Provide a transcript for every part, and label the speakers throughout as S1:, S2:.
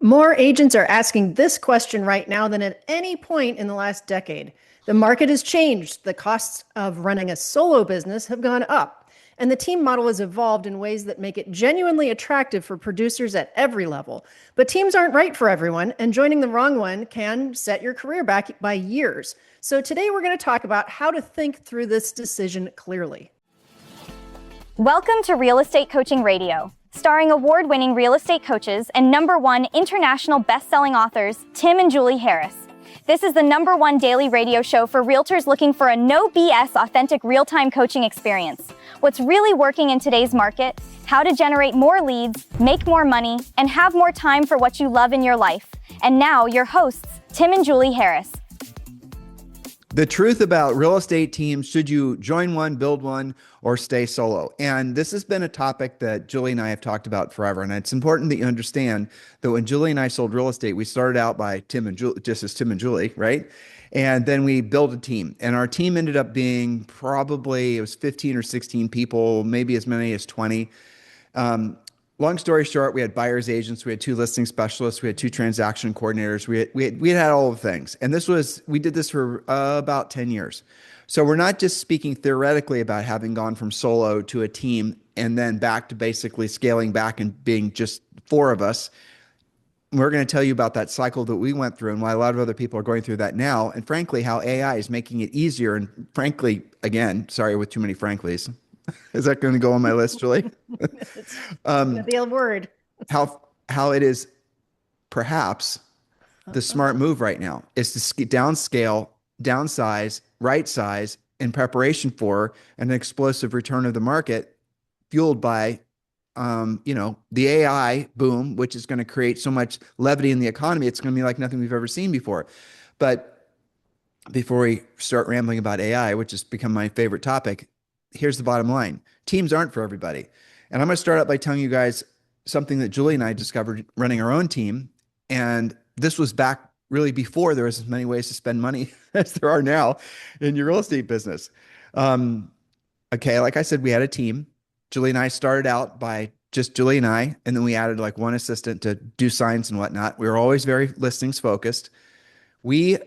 S1: More agents are asking this question right now than at any point in the last decade. The market has changed. The costs of running a solo business have gone up, and the team model has evolved in ways that make it genuinely attractive for producers at every level. But teams aren't right for everyone, and joining the wrong one can set your career back by years. So today we're going to talk about how to think through this decision clearly.
S2: Welcome to Real Estate Coaching Radio, starring award-winning real estate coaches and #1 international best-selling authors Tim and Julie Harris. This is the #1 daily radio show for realtors looking for a no BS authentic real-time coaching experience. What's really working in today's market, how to generate more leads, make more money, and have more time for what you love in your life. And now your hosts, Tim and Julie Harris.
S3: The truth about real estate teams, should you join one, build one, or stay solo? And this has been a topic that Julie and I have talked about forever. And it's important that you understand that when Julie and I sold real estate, we started out by Tim and Julie, just as Tim and Julie, right? And then we built a team. And our team ended up being probably, it was 15 or 16 people, maybe as many as 20. Long story short, we had buyer's agents, we had 2 listing specialists, we had 2 transaction coordinators, we had all the things. And we did this for about 10 years. So we're not just speaking theoretically about having gone from solo to a team and then back to basically scaling back and being just 4 of us. We're going to tell you about that cycle that we went through and why a lot of other people are going through that now. And frankly, how AI is making it easier. And frankly, again, sorry with too many franklys. Is that going to go on my list, Julie?
S1: The word.
S3: How it is perhaps the smart move right now is to downscale, downsize, right size in preparation for an explosive return of the market fueled by, the AI boom, which is going to create so much levity in the economy. It's going to be like nothing we've ever seen before. But before we start rambling about AI, which has become my favorite topic, here's the bottom line. Teams aren't for everybody. And I'm going to start out by telling you guys something that Julie and I discovered running our own team. And this was back really before there was as many ways to spend money as there are now in your real estate business. Okay, like I said, we had a team. Julie and I started out by just Julie and I, and then we added like 1 assistant to do signs and whatnot. We were always very listings focused. We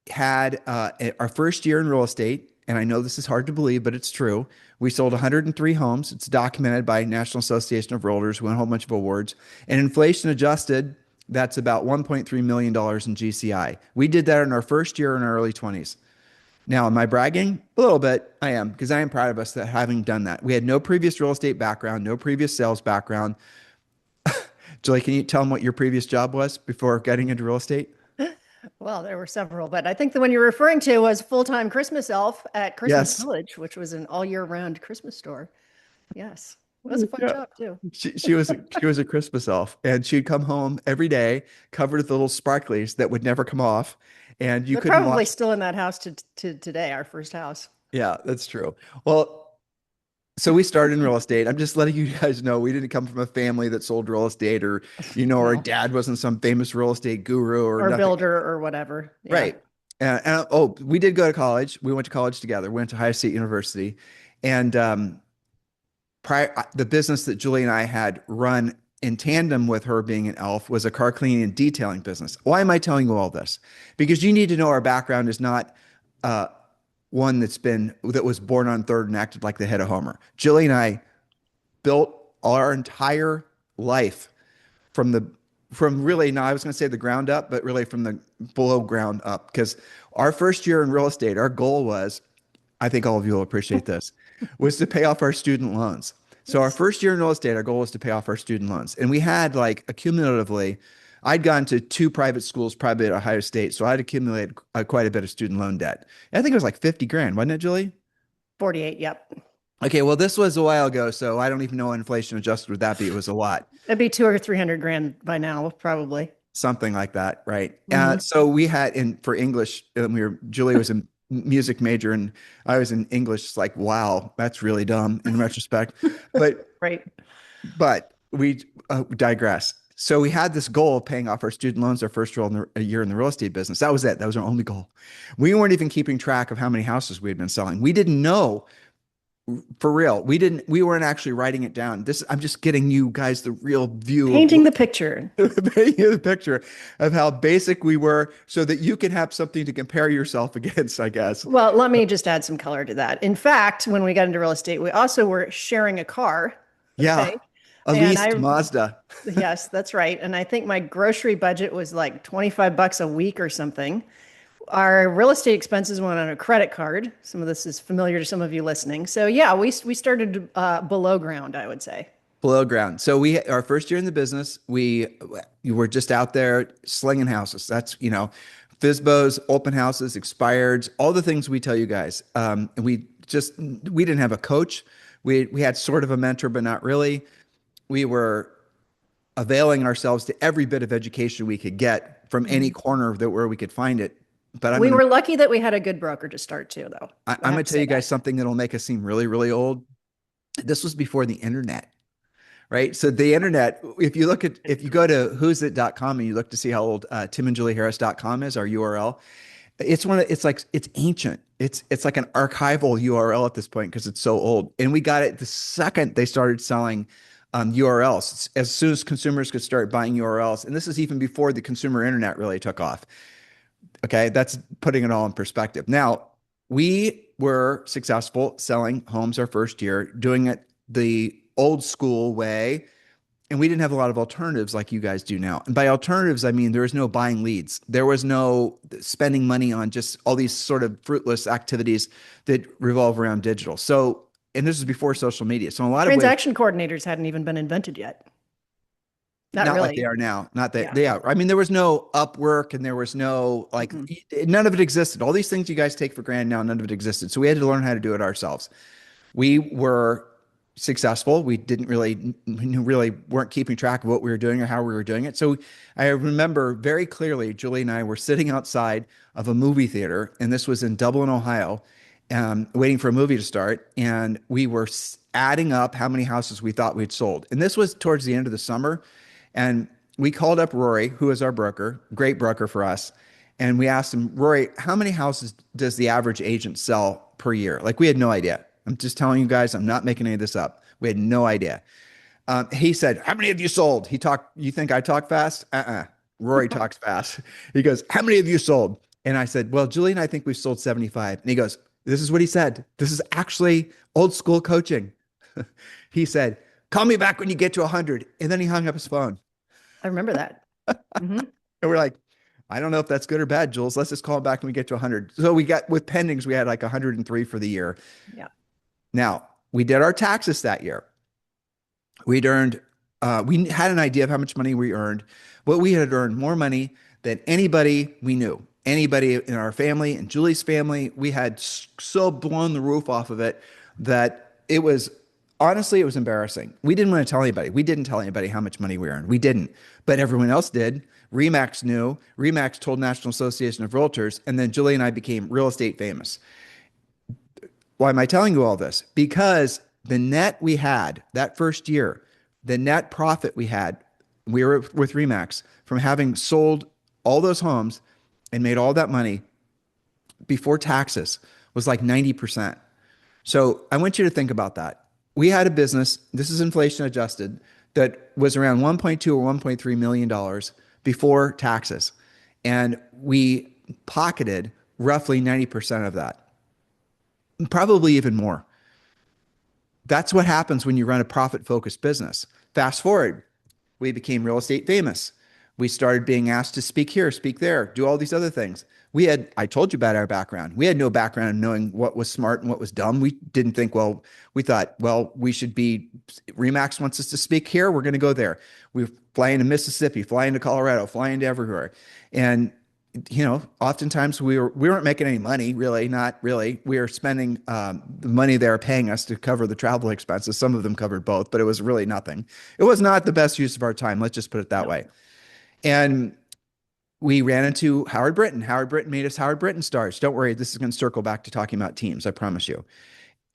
S3: had our first year in real estate, and I know this is hard to believe, but it's true. We sold 103 homes. It's documented by National Association of Realtors. We won a whole bunch of awards. And inflation adjusted, that's about $1.3 million in GCI. We did that in our first year in our early 20s. Now, am I bragging? A little bit. I am, because I am proud of us that having done that. We had no previous real estate background, no previous sales background. Julie, can you tell them what your previous job was before getting into real estate?
S1: Well, there were several, but I think the one you're referring to was full-time Christmas elf at Christmas
S3: Yes.
S1: Village, which was an all-year-round Christmas store. Yes, it was a fun job too.
S3: She was a Christmas elf, and she'd come home every day covered with little sparklies that would never come off, and you
S1: They're
S3: couldn't
S1: probably
S3: walk.
S1: still in that house to today, our first house.
S3: Yeah, that's true. Well, so we started in real estate. I'm just letting you guys know we didn't come from a family that sold real estate, or our
S1: No.
S3: dad wasn't some famous real estate guru or
S1: Or
S3: nothing.
S1: builder or whatever. Yeah.
S3: Right. We did go to college. We went to college together. We went to Ohio State University, and the business that Julie and I had run in tandem with her being an elf was a car cleaning and detailing business. Why am I telling you all this? Because you need to know our background is not one that was born on third and acted like the head of Homer. Julie and I built our entire life from really, now I was going to say the ground up, but really from the below ground up. Because our first year in real estate, our goal was, I think all of you will appreciate this, was to pay off our student loans. So our first year in real estate, our goal was to pay off our student loans. And we had accumulatively, I'd gone to 2 private schools, probably at Ohio State. So I'd accumulated quite a bit of student loan debt. And I think it was like 50 grand, wasn't it, Julie?
S1: 48, yep.
S3: Okay, well, this was a while ago, so I don't even know what inflation adjusted would that be. It was a lot.
S1: It'd be 200 or 300 grand by now, probably.
S3: Something like that, right?
S1: Mhm.
S3: So we had for English, Julie was a music major and I was in English. It's like, wow, that's really dumb in retrospect. But
S1: Right.
S3: we digress. So we had this goal of paying off our student loans our first year in the real estate business. That was it. That was our only goal. We weren't even keeping track of how many houses we had been selling. We didn't know For real. We weren't actually writing it down. I'm just getting you guys the real view of
S1: Painting the picture.
S3: painting you the picture of how basic we were so that you can have something to compare yourself against, I guess.
S1: Well, let me just add some color to that. In fact, when we got into real estate, we also were sharing a car.
S3: Yeah.
S1: Okay.
S3: A
S1: And
S3: leased Mazda.
S1: yes, that's right. And I think my grocery budget was like 25 bucks a week or something. Our real estate expenses went on a credit card. Some of this is familiar to some of you listening. So yeah, we started below ground, I would say.
S3: Below ground. So our first year in the business, we were just out there slinging houses. That's, FISBOs, open houses, expireds, all the things we tell you guys. And we didn't have a coach. We had sort of a mentor, but not really. We were availing ourselves to every bit of education we could get from any
S1: Mhm.
S3: corner of where we could find it. But
S1: We were lucky that we had a good broker to start too, though. I
S3: I'm
S1: have
S3: going
S1: to
S3: to tell
S1: say
S3: you
S1: that.
S3: guys something that'll make us seem really, really old. This was before the internet. Right. So the internet, if you go to whosit.com and you look to see how old timandjulieharris.com is, our URL, it's ancient. It's like an archival URL at this point because it's so old. And we got it the second they started selling URLs, as soon as consumers could start buying URLs. And this is even before the consumer internet really took off. Okay. That's putting it all in perspective. Now, we were successful selling homes our first year, doing it the old school way. And we didn't have a lot of alternatives like you guys do now. And by alternatives, I mean there was no buying leads. There was no spending money on just all these sort of fruitless activities that revolve around digital. So, and this is before social media. So in a lot of ways,
S1: Transaction coordinators hadn't even been invented yet. Not
S3: not like they
S1: really.
S3: are now. Not that
S1: Yeah.
S3: they are. I mean, there was no Upwork and there was no like
S1: Mhm.
S3: none of it existed. All these things you guys take for granted now, none of it existed. So we had to learn how to do it ourselves. We were successful. We really weren't keeping track of what we were doing or how we were doing it. So I remember very clearly, Julie and I were sitting outside of a movie theater, and this was in Dublin, Ohio, waiting for a movie to start. And we were adding up how many houses we thought we'd sold. And this was towards the end of the summer. And we called up Rory, who is our broker, great broker for us. And we asked him, Rory, how many houses does the average agent sell per year? Like we had no idea. I'm just telling you guys, I'm not making any of this up. We had no idea. He said, how many of you sold? You think I talk fast? Rory talks fast. He goes, how many of you sold? And I said, well, Julie and I think we've sold 75. And he goes, this is what he said. This is actually old school coaching. He said, call me back when you get to 100. And then he hung up his phone.
S1: I remember that. Hmm.
S3: And we're like, I don't know if that's good or bad, Jules. Let's just call him back when we get to 100. So with pendings, we had like 103 for the year.
S1: Yeah.
S3: Now, we did our taxes that year. We had an idea of how much money we earned, but we had earned more money than anybody we knew, anybody in our family and Julie's family. We had so blown the roof off of it that honestly, it was embarrassing. We didn't want to tell anybody. We didn't tell anybody how much money we earned. We didn't, but everyone else did. Remax knew. Remax told National Association of Realtors, and then Julie and I became real estate famous. Why am I telling you all this? Because the net we had that first year, the net profit we were with Remax from having sold all those homes and made all that money before taxes was like 90%. So I want you to think about that. We had a business, this is inflation adjusted, that was around 1.2 or 1.3 million dollars before taxes. And we pocketed roughly 90% of that, probably even more. That's what happens when you run a profit focused business. Fast forward, we became real estate famous. We started being asked to speak here, speak there, do all these other things. I told you about our background. We had no background in knowing what was smart and what was dumb. We didn't think, we thought, we should be, Remax wants us to speak here. We're going to go there. We fly into Mississippi, fly into Colorado, fly into everywhere. And oftentimes we weren't making any money, really, not really. We were spending the money they were paying us to cover the travel expenses. Some of them covered both, but it was really nothing. It was not the best use of our time. Let's just put it that way. And we ran into Howard Britton. Howard Britton made us Howard Britton stars. Don't worry, this is going to circle back to talking about teams, I promise you.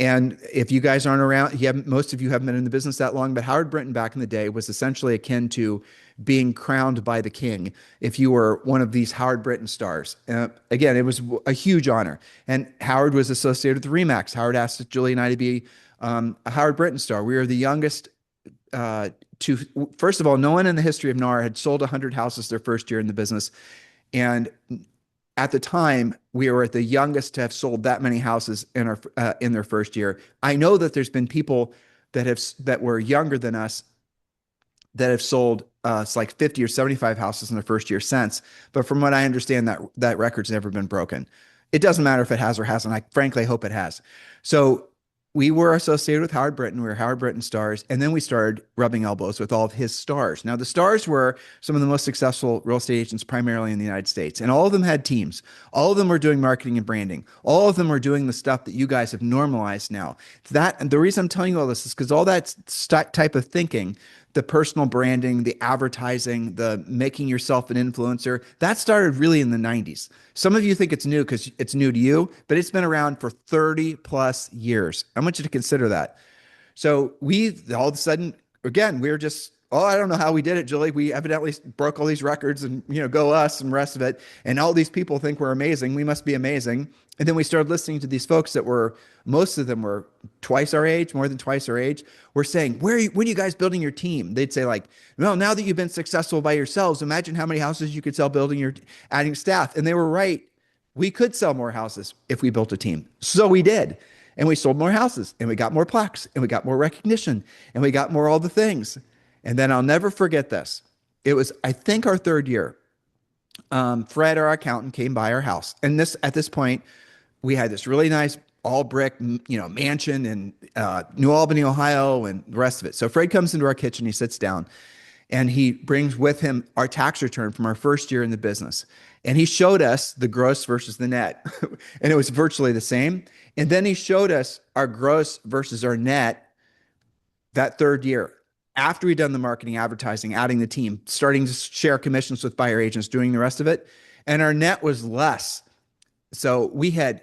S3: And if you guys aren't around, most of you haven't been in the business that long, but Howard Britton back in the day was essentially akin to being crowned by the king if you were one of these Howard Britton stars. Again, it was a huge honor. And Howard was associated with Remax. Howard asked Julie and I to be A Howard Brinton star. We are the youngest to, first of all, no one in the history of NAR had sold 100 houses their first year in the business. And at the time, we were the youngest to have sold that many houses in their first year. I know that there's been people that were younger than us that have sold it's like 50 or 75 houses in their first year since. But from what I understand, that record's never been broken. It doesn't matter if it has or hasn't. I frankly hope it has. So we were associated with Howard Brinton. We were Howard Brinton stars. And then we started rubbing elbows with all of his stars. Now, the stars were some of the most successful real estate agents, primarily in the United States. And all of them had teams. All of them were doing marketing and branding. All of them were doing the stuff that you guys have normalized now. And the reason I'm telling you all this is because all that type of thinking, the personal branding, the advertising, the making yourself an influencer, that started really in the 90s. Some of you think it's new because it's new to you, but it's been around for 30 plus years. I want you to consider that. So we all of a sudden, again, we were just, oh, I don't know how we did it, Julie. We evidently broke all these records and, go us and the rest of it. And all these people think we're amazing. We must be amazing. And then we started listening to these folks that most of them were twice our age, more than twice our age. We're saying, when are you guys building your team? They'd say like, well, now that you've been successful by yourselves, imagine how many houses you could sell adding staff. And they were right. We could sell more houses if we built a team. So we did. And we sold more houses and we got more plaques and we got more recognition and we got more all the things. And then I'll never forget this. It was, I think, our third year. Fred, our accountant, came by our house. And at this point, we had this really nice all brick, mansion in New Albany, Ohio, and the rest of it. So Fred comes into our kitchen, he sits down, and he brings with him our tax return from our first year in the business. And he showed us the gross versus the net, and it was virtually the same. And then he showed us our gross versus our net that third year. After we'd done the marketing, advertising, adding the team, starting to share commissions with buyer agents, doing the rest of it, and our net was less. So we had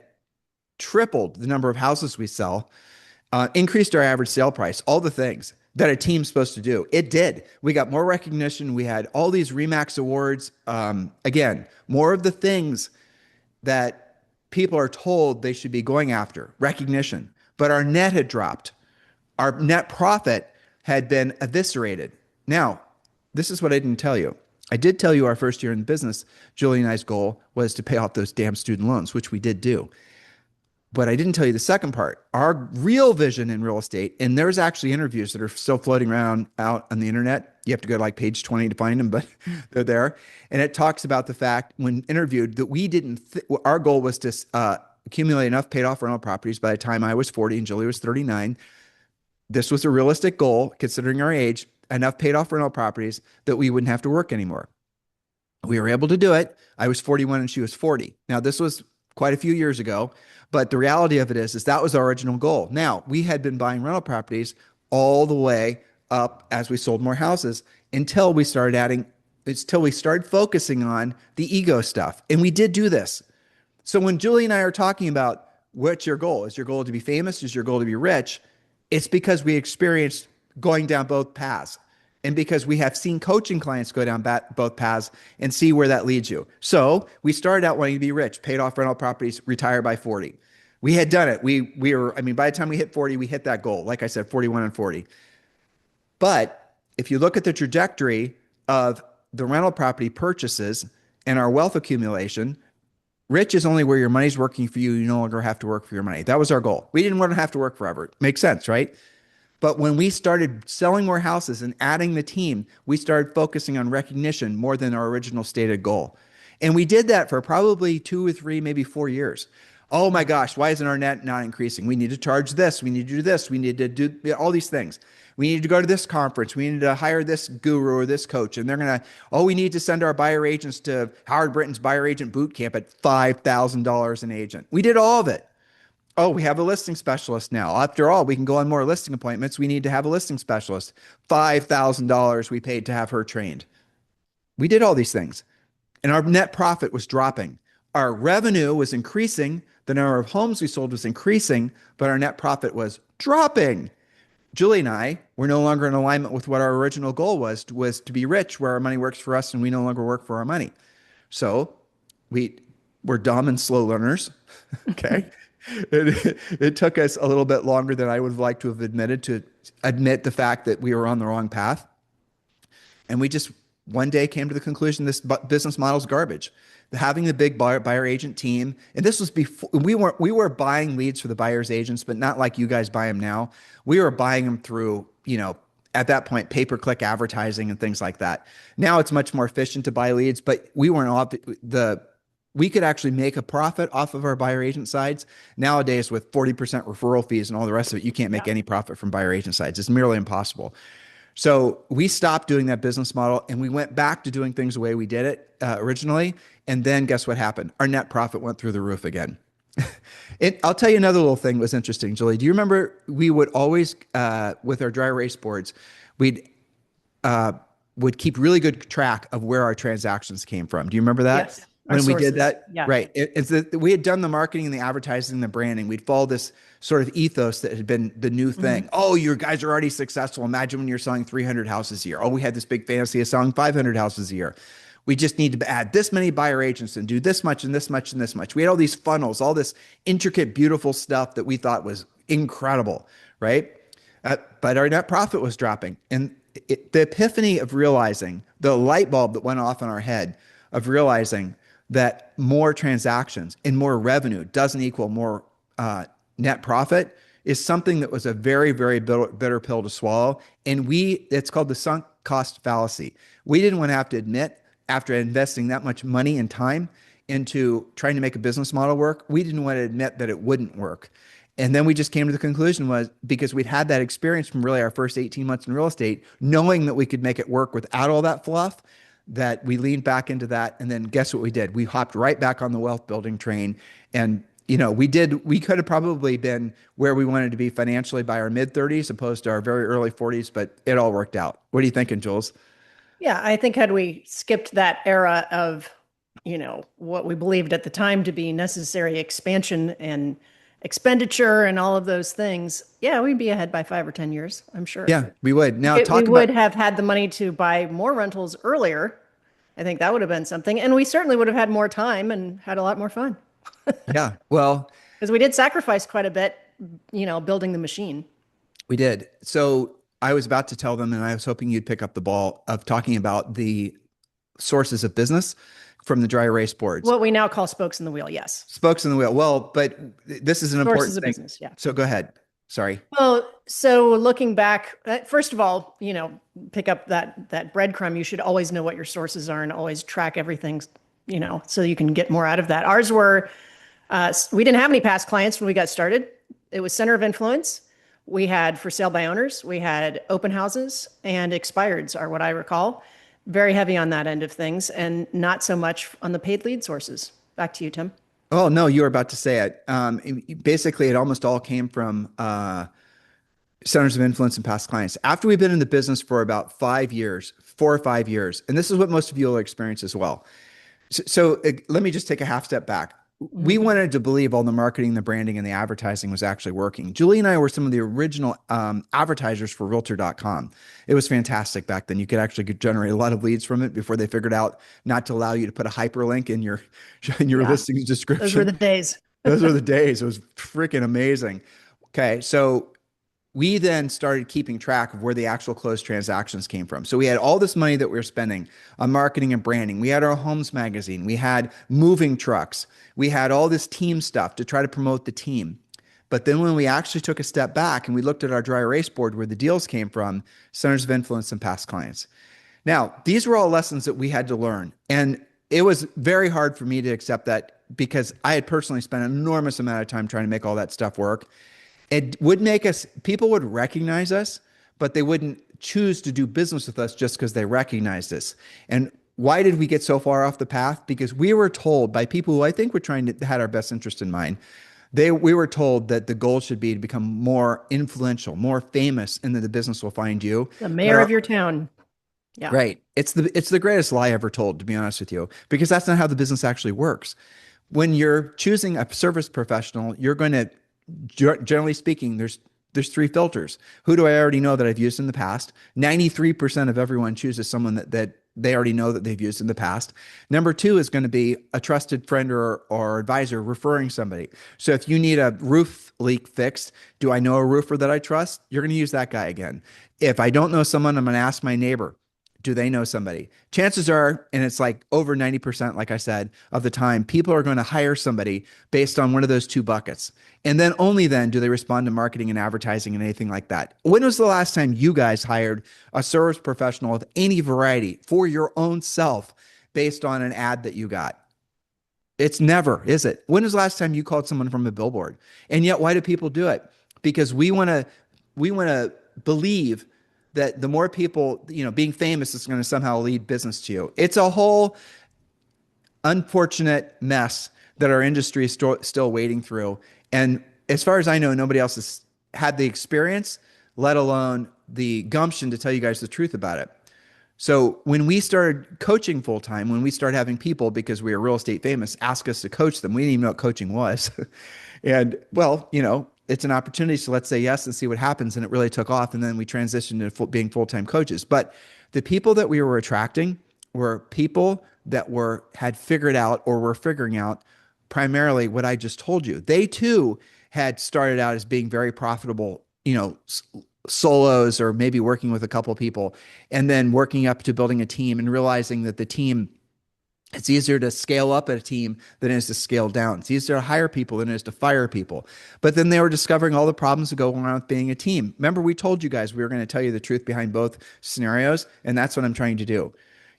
S3: tripled the number of houses we sell, increased our average sale price, all the things that a team's supposed to do. It did. We got more recognition. We had all these REMAX awards. Again, more of the things that people are told they should be going after, recognition. But our net had dropped. Our net profit had been eviscerated. Now, this is what I didn't tell you. I did tell you our first year in business, Julie and I's goal was to pay off those damn student loans, which we did do. But I didn't tell you the second part. Our real vision in real estate, and there's actually interviews that are still floating around out on the internet. You have to go to like page 20 to find them, but they're there. And it talks about the fact when interviewed that our goal was to accumulate enough paid off rental properties by the time I was 40 and Julie was 39. This was a realistic goal, considering our age, enough paid off rental properties that we wouldn't have to work anymore. We were able to do it. I was 41 and she was 40. Now, this was quite a few years ago, but the reality of it is that was our original goal. Now, we had been buying rental properties all the way up as we sold more houses until we started focusing on the ego stuff. And we did do this. So when Julie and I are talking about what's your goal? Is your goal to be famous? Is your goal to be rich? It's because we experienced going down both paths. And because we have seen coaching clients go down both paths and see where that leads you. So we started out wanting to be rich, paid off rental properties, retire by 40. We had done it. We were, by the time we hit 40, we hit that goal. Like I said, 41 and 40. But if you look at the trajectory of the rental property purchases and our wealth accumulation, rich is only where your money's working for you. You no longer have to work for your money. That was our goal. We didn't want to have to work forever. Makes sense, right? But when we started selling more houses and adding the team, we started focusing on recognition more than our original stated goal. And we did that for probably 2 or 3, maybe 4 years. Oh my gosh, why isn't our net not increasing? We need to charge this. We need to do this. We need to do all these things. We need to go to this conference. We need to hire this guru or this coach. And they're going to, we need to send our buyer agents to Howard Brinton's buyer agent boot camp at $5,000 an agent. We did all of it. Oh, we have a listing specialist now. After all, we can go on more listing appointments. We need to have a listing specialist. $5,000 we paid to have her trained. We did all these things. And our net profit was dropping. Our revenue was increasing. The number of homes we sold was increasing, but our net profit was dropping. Julie and I were no longer in alignment with what our original goal was to be rich, where our money works for us and we no longer work for our money. So we're dumb and slow learners. Okay. it took us a little bit longer than I would have liked to have admitted to admit the fact that we were on the wrong path. And we just one day came to the conclusion this business model is garbage. Having the big buyer agent team, and this was before we were buying leads for the buyers agents, but not like you guys buy them now. We were buying them through, at that point, pay-per-click advertising and things like that. Now it's much more efficient to buy leads, but we could actually make a profit off of our buyer agent sides. Nowadays, with 40% referral fees and all the rest of it, you can't make any profit from buyer agent sides. It's merely impossible. So we stopped doing that business model and we went back to doing things the way we did it originally. And then guess what happened? Our net profit went through the roof again. I'll tell you another little thing was interesting, Julie. Do you remember we would always, with our dry erase boards, we'd would keep really good track of where our transactions came from. Do you remember that?
S1: Yes.
S3: When we
S1: sources.
S3: did that,
S1: Yeah.
S3: right? It's that we had done the marketing and the advertising and the branding. We'd follow this sort of ethos that had been the new thing. Oh, you guys are already successful. Imagine when you're selling 300 houses a year. Oh, we had this big fantasy of selling 500 houses a year. We just need to add this many buyer agents and do this much and this much and this much. We had all these funnels, all this intricate, beautiful stuff that we thought was incredible, right? But our net profit was dropping. And the epiphany of realizing, the light bulb that went off in our head of realizing that more transactions and more revenue doesn't equal more net profit is something that was a very, very bitter pill to swallow. And it's called the sunk cost fallacy. We didn't want to have to admit, after investing that much money and time into trying to make a business model work, we didn't want to admit that it wouldn't work. And then we just came to the conclusion was because we'd had that experience from really our first 18 months in real estate, knowing that we could make it work without all that fluff, that we leaned back into that. And then guess what we did? We hopped right back on the wealth building train. And, we could have probably been where we wanted to be financially by our mid 30s opposed to our very early 40s, but it all worked out. What are you thinking, Jules?
S1: Yeah, I think had we skipped that era of, what we believed at the time to be necessary expansion and expenditure and all of those things, yeah, we'd be ahead by 5 or 10 years, I'm sure.
S3: Yeah, we would. Now
S1: We would have had the money to buy more rentals earlier. I think that would have been something. And we certainly would have had more time and had a lot more fun.
S3: Yeah, well,
S1: Because we did sacrifice quite a bit, building the machine.
S3: we did. So I was about to tell them, and I was hoping you'd pick up the ball of talking about the sources of business from the dry erase boards.
S1: What we now call spokes in the wheel, yes.
S3: Spokes in the wheel. Well, but this is an important
S1: Sources of
S3: thing.
S1: business, yeah.
S3: So go ahead. Sorry.
S1: Well, so looking back, first of all, pick up that breadcrumb. You should always know what your sources are and always track everything, so you can get more out of that. Ours were, we didn't have any past clients when we got started. It was center of influence. We had for sale by owners. We had open houses and expireds are what I recall. Very heavy on that end of things and not so much on the paid lead sources. Back to you, Tim.
S3: Oh, no, you were about to say it. Basically, it almost all came from centers of influence and past clients. After we've been in the business for about 5 years, 4 or 5 years, and this is what most of you will experience as well. So let me just take a half step back. We wanted to believe all the marketing, the branding, and the advertising was actually working. Julie and I were some of the original advertisers for Realtor.com. It was fantastic back then. You could actually generate a lot of leads from it before they figured out not to allow you to put a hyperlink in your listings description.
S1: Those were the days.
S3: Those were the days. It was freaking amazing. Okay, so we then started keeping track of where the actual closed transactions came from. So we had all this money that we were spending on marketing and branding. We had our homes magazine. We had moving trucks. We had all this team stuff to try to promote the team. But then when we actually took a step back and we looked at our dry erase board where the deals came from, centers of influence and past clients. Now, these were all lessons that we had to learn. And it was very hard for me to accept that because I had personally spent an enormous amount of time trying to make all that stuff work. It would make us, people would recognize us, but they wouldn't choose to do business with us just because they recognized us. And why did we get so far off the path? Because we were told by people who I think were had our best interest in mind. We were told that the goal should be to become more influential, more famous, and that the business will find you.
S1: The mayor of your town. Yeah.
S3: Right. It's the greatest lie ever told, to be honest with you, because that's not how the business actually works. When you're choosing a service professional, you're going to, generally speaking, there's 3 filters. Who do I already know that I've used in the past? 93% of everyone chooses someone that they already know that they've used in the past. Number two is going to be a trusted friend or advisor referring somebody. So if you need a roof leak fixed, do I know a roofer that I trust? You're going to use that guy again. If I don't know someone, I'm going to ask my neighbor. Do they know somebody? Chances are, and it's like over 90%, like I said, of the time, people are going to hire somebody based on one of those two buckets. And then only then do they respond to marketing and advertising and anything like that. When was the last time you guys hired a service professional of any variety for your own self based on an ad that you got? It's never, is it? When was the last time you called someone from a billboard? And yet, why do people do it? Because we want to believe that the more people, being famous is going to somehow lead business to you. It's a whole unfortunate mess that our industry is still wading through. And as far as I know, nobody else has had the experience, let alone the gumption to tell you guys the truth about it. So when we started coaching full time, when we started having people, because we were real estate famous, ask us to coach them, we didn't even know what coaching was. And well, it's an opportunity. So let's say yes and see what happens. And it really took off. And then we transitioned to being full-time coaches. But the people that we were attracting were people that had figured out or were figuring out primarily what I just told you. They too had started out as being very profitable, solos or maybe working with a couple of people, and then working up to building a team and realizing that the team, it's easier to scale up a team than it is to scale down. It's easier to hire people than it is to fire people. But then they were discovering all the problems that go on with being a team. Remember, we told you guys we were going to tell you the truth behind both scenarios, and that's what I'm trying to do.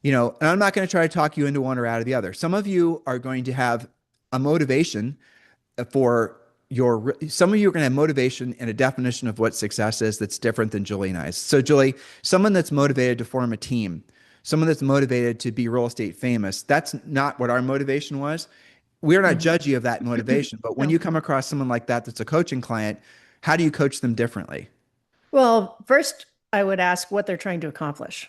S3: And I'm not going to try to talk you into one or out of the other. Some of you are going to have a motivation some of you are going to have motivation and a definition of what success is that's different than Julie and I's. So Julie, someone that's motivated to form a team, someone that's motivated to be real estate famous, that's not what our motivation was. We're not judgy of that motivation, but when you come across someone like that that's a coaching client, how do you coach them differently?
S1: Well, first, I would ask what they're trying to accomplish,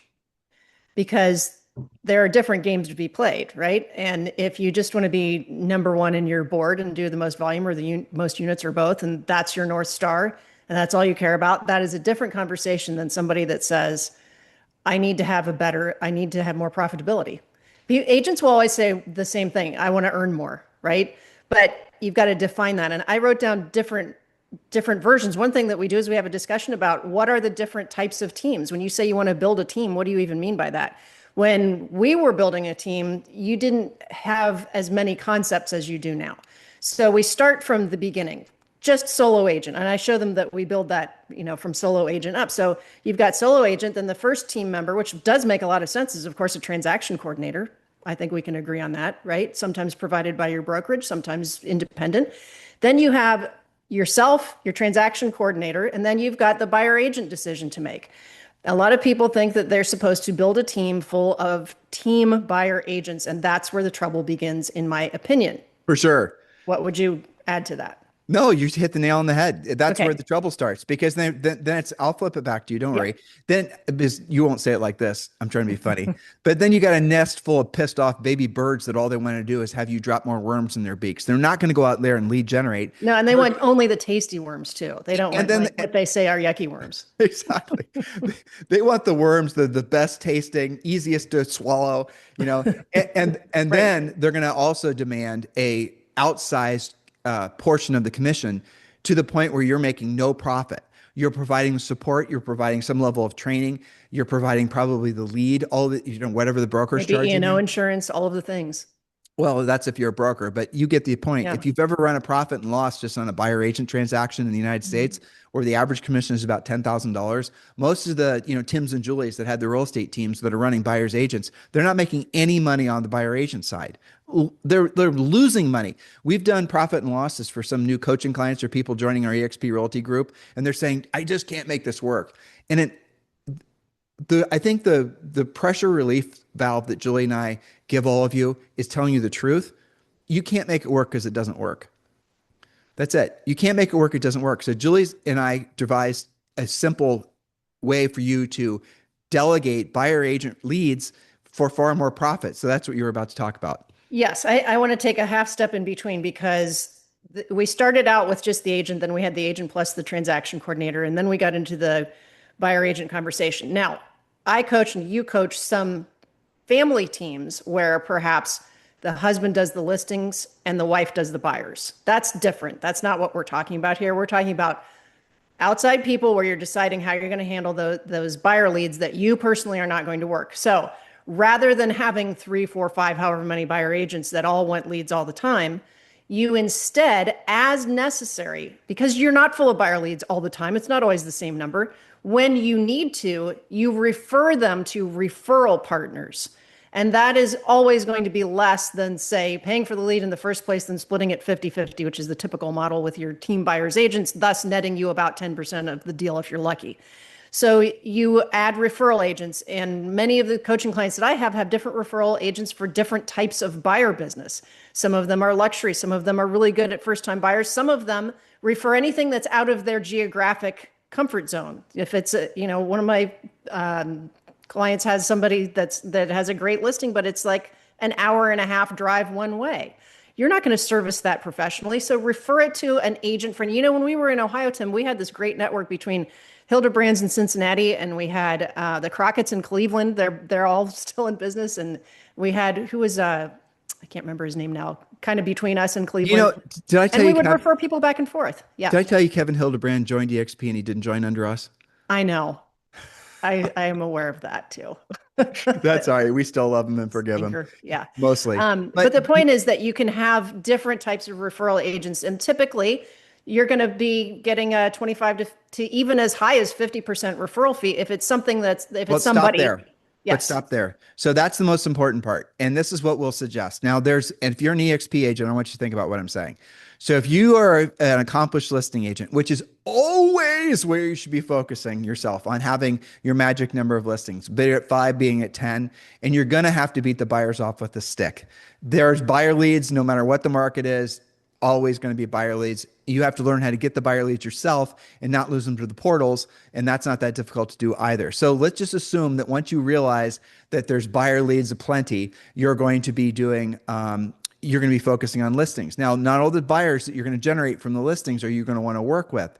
S1: because there are different games to be played, right? And if you just want to be number one in your board and do the most volume or the most units or both, and that's your North Star, and that's all you care about, that is a different conversation than somebody that says, I need to have more profitability. Agents will always say the same thing. I want to earn more, right? But you've got to define that. And I wrote down different versions. One thing that we do is we have a discussion about what are the different types of teams. When you say you want to build a team, what do you even mean by that? When we were building a team, you didn't have as many concepts as you do now. So we start from the beginning, just solo agent. And I show them that we build that, from solo agent up. So you've got solo agent, then the first team member, which does make a lot of sense, is of course a transaction coordinator. I think we can agree on that, right? Sometimes provided by your brokerage, sometimes independent. Then you have yourself, your transaction coordinator, and then you've got the buyer agent decision to make. A lot of people think that they're supposed to build a team full of team buyer agents, and that's where the trouble begins, in my opinion.
S3: For sure.
S1: What would you add to that?
S3: No, you hit the nail on the head. That's
S1: Okay.
S3: where the trouble starts, because then it's, I'll flip it back to you. Don't worry. Then, because you won't say it like this, I'm trying to be funny, but then you got a nest full of pissed off baby birds that all they want to do is have you drop more worms in their beaks. They're not going to go out there and lead generate.
S1: No, and they want only the tasty worms too. They don't want what they say are yucky worms.
S3: Exactly. They want the worms, the best tasting, easiest to swallow, and
S1: Right.
S3: Then they're going to also demand a outsized portion of the commission, to the point where you're making no profit. You're providing support, you're providing some level of training, you're providing probably the lead, all the, whatever the broker's charging.
S1: Maybe E&O insurance, all of the things.
S3: Well, that's if you're a broker, but you get the point.
S1: Yeah.
S3: If you've ever run a profit and loss just on a buyer agent transaction in the United States, where the average commission is about $10,000, most of the, Tims and Julies that had the real estate teams that are running buyers agents, they're not making any money on the buyer agent side. They're losing money. We've done profit and losses for some new coaching clients or people joining our EXP Realty group, and they're saying, I just can't make this work. And I think the pressure relief valve that Julie and I give all of you is telling you the truth. You can't make it work because it doesn't work. That's it. You can't make it work. It doesn't work. So Julie and I devised a simple way for you to delegate buyer agent leads for far more profit. So that's what you were about to talk about.
S1: Yes, I want to take a half step in between, because we started out with just the agent, then we had the agent plus the transaction coordinator, and then we got into the buyer agent conversation. Now, I coach and you coach some family teams where perhaps the husband does the listings and the wife does the buyers. That's different. That's not what we're talking about here. We're talking about outside people where you're deciding how you're going to handle those buyer leads that you personally are not going to work. So rather than having 3, 4, 5, however many buyer agents that all want leads all the time, you instead, as necessary, because you're not full of buyer leads all the time, it's not always the same number. When you need to, you refer them to referral partners. And that is always going to be less than, say, paying for the lead in the first place, than splitting it 50-50, which is the typical model with your team buyers agents, thus netting you about 10% of the deal if you're lucky. So you add referral agents, and many of the coaching clients that I have different referral agents for different types of buyer business. Some of them are luxury. Some of them are really good at first-time buyers. Some of them refer anything that's out of their geographic comfort zone. If it's, one of my clients has somebody that has a great listing, but it's like an hour and a half drive one way. You're not going to service that professionally. So refer it to an agent friend. When we were in Ohio, Tim, we had this great network between Hildebrands in Cincinnati, and we had the Crockett's in Cleveland. They're all still in business. And we had, who was, I can't remember his name now, kind of between us and Cleveland.
S3: Did I tell
S1: you? And we
S3: would
S1: refer people back and forth. Yeah.
S3: Did I tell you Kevin Hildebrand joined EXP and he didn't join under us?
S1: I know. I am aware of that too.
S3: That's all right. We still love him and forgive him.
S1: Yeah.
S3: Mostly.
S1: But the point is that you can have different types of referral agents, and typically you're going to be getting a 25 to even as high as 50% referral fee if it's something it's somebody.
S3: Stop there.
S1: Yes.
S3: Let's stop there. So that's the most important part. And this is what we'll suggest. Now and if you're an EXP agent, I want you to think about what I'm saying. So if you are an accomplished listing agent, which is always where you should be focusing yourself on having your magic number of listings, being at 5, being at 10, and you're going to have to beat the buyers off with a stick. There's buyer leads, no matter what the market is, always going to be buyer leads. You have to learn how to get the buyer leads yourself and not lose them to the portals. And that's not that difficult to do either. So let's just assume that once you realize that there's buyer leads aplenty, you're going to be doing, you're going to be focusing on listings. Now, not all the buyers that you're going to generate from the listings are you going to want to work with.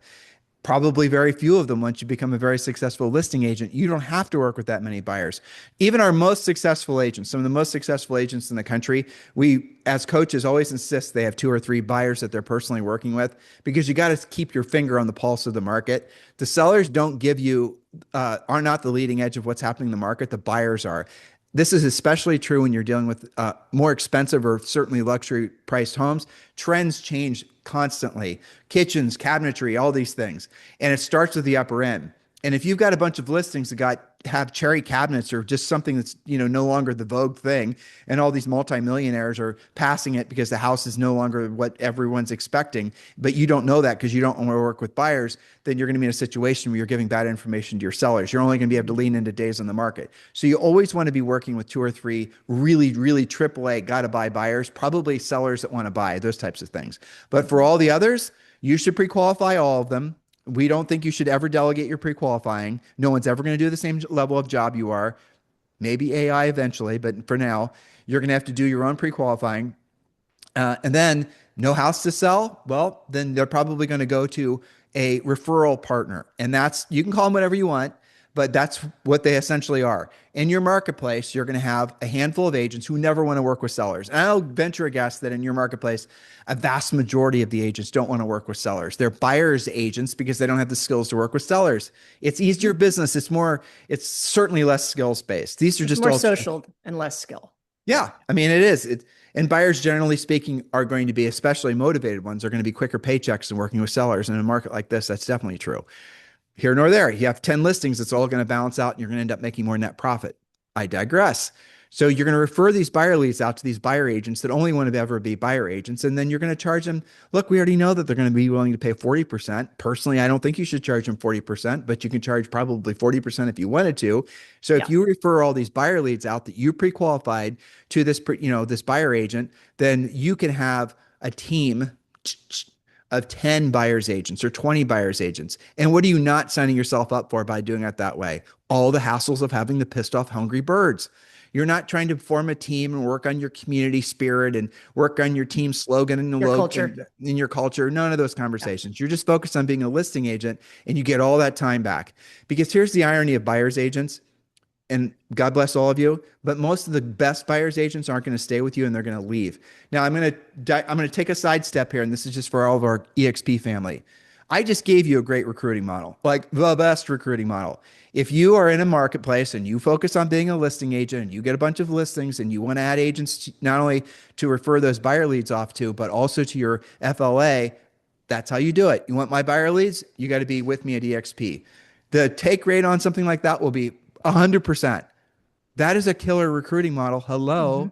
S3: Probably very few of them. Once you become a very successful listing agent, you don't have to work with that many buyers. Even our most successful agents, some of the most successful agents in the country, we as coaches always insist they have 2 or 3 buyers that they're personally working with, because you got to keep your finger on the pulse of the market. The sellers don't give you, are not the leading edge of what's happening in the market. The buyers are. This is especially true when you're dealing with more expensive or certainly luxury priced homes. Trends change constantly. Kitchens, cabinetry, all these things. And it starts with the upper end. And if you've got a bunch of listings that have cherry cabinets or just something that's no longer the vogue thing, and all these multimillionaires are passing it because the house is no longer what everyone's expecting, but you don't know that because you don't want to work with buyers, then you're going to be in a situation where you're giving bad information to your sellers. You're only going to be able to lean into days on the market. So you always want to be working with 2 or 3 really, really AAA gotta buy buyers, probably sellers that want to buy, those types of things. But for all the others, you should pre-qualify all of them. We don't think you should ever delegate your pre-qualifying. No one's ever going to do the same level of job you are. Maybe AI eventually, but for now, you're going to have to do your own pre-qualifying. And then no house to sell? Well, then they're probably going to go to a referral partner. And you can call them whatever you want, but that's what they essentially are. In your marketplace, you're going to have a handful of agents who never want to work with sellers. And I'll venture a guess that in your marketplace, a vast majority of the agents don't want to work with sellers. They're buyers agents because they don't have the skills to work with sellers. It's easier business. It's certainly less skills based. These are just
S1: more social and less skill.
S3: Yeah. I mean, it is. And buyers, generally speaking, are going to be, especially motivated ones, are going to be quicker paychecks than working with sellers. And in a market like this, that's definitely true. Here nor there. You have 10 listings. It's all going to balance out and you're going to end up making more net profit. I digress. So you're going to refer these buyer leads out to these buyer agents that only want to ever be buyer agents. And then you're going to charge them. Look, we already know that they're going to be willing to pay 40%. Personally, I don't think you should charge them 40%, but you can charge probably 40% if you wanted to. So if you refer all these buyer leads out that you pre-qualified to this, this buyer agent, then you can have a team of 10 buyers agents or 20 buyers agents. And what are you not signing yourself up for by doing it that way? All the hassles of having the pissed off hungry birds. You're not trying to form a team and work on your community spirit and work on your team slogan and your culture. In your culture. None of those conversations. You're just focused on being a listing agent and you get all that time back. Because here's the irony of buyers agents. and God bless all of you, but most of the best buyer's agents aren't going to stay with you and they're going to leave. Now I'm going to take a side step here, and this is just for all of our EXP family. I just gave you a great recruiting model, like the best recruiting model. If you are in a marketplace and you focus on being a listing agent and you get a bunch of listings and you want to add agents not only to refer those buyer leads off to, but also to your FLA, that's how you do it. You want my buyer leads? You got to be with me at EXP. The take rate on something like that will be 100%. That is a killer recruiting model. Hello.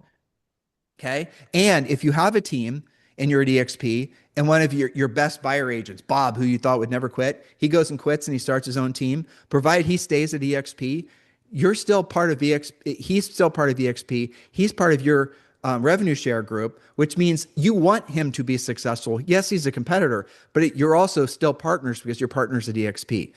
S3: Okay. And if you have a team and you're at EXP and one of your best buyer agents, Bob, who you thought would never quit, he goes and quits and he starts his own team, provided he stays at EXP, you're still part of EXP. He's still part of EXP. He's part of your revenue share group, which means you want him to be successful. Yes, he's a competitor, but you're also still partners because you're partners at EXP.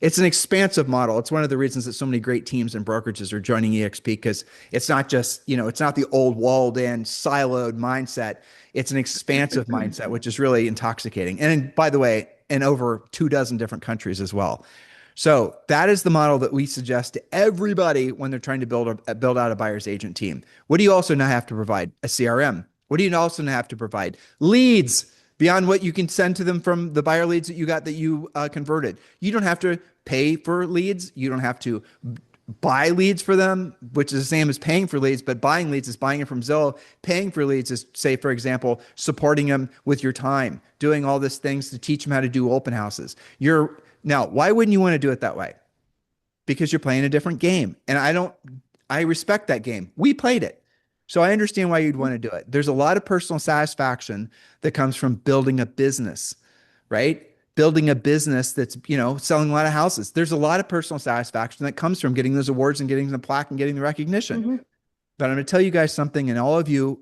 S3: It's an expansive model. It's one of the reasons that so many great teams and brokerages are joining EXP, because it's not just, it's not the old walled in siloed mindset. It's an expansive mindset, which is really intoxicating. And by the way, in over 24 different countries as well. So that is the model that we suggest to everybody when they're trying to build out a buyer's agent team. What do you also now have to provide? A CRM. What do you also now have to provide? Leads. Beyond what you can send to them from the buyer leads that you got that you converted. You don't have to pay for leads. You don't have to buy leads for them, which is the same as paying for leads, but buying leads is buying it from Zillow. Paying for leads is, say, for example, supporting them with your time, doing all these things to teach them how to do open houses. Now, why wouldn't you want to do it that way? Because you're playing a different game. And I respect that game. We played it. So I understand why you'd want to do it. There's a lot of personal satisfaction that comes from building a business, right? Building a business that's, selling a lot of houses. There's a lot of personal satisfaction that comes from getting those awards and getting the plaque and getting the recognition. But I'm going to tell you guys something, and all of you,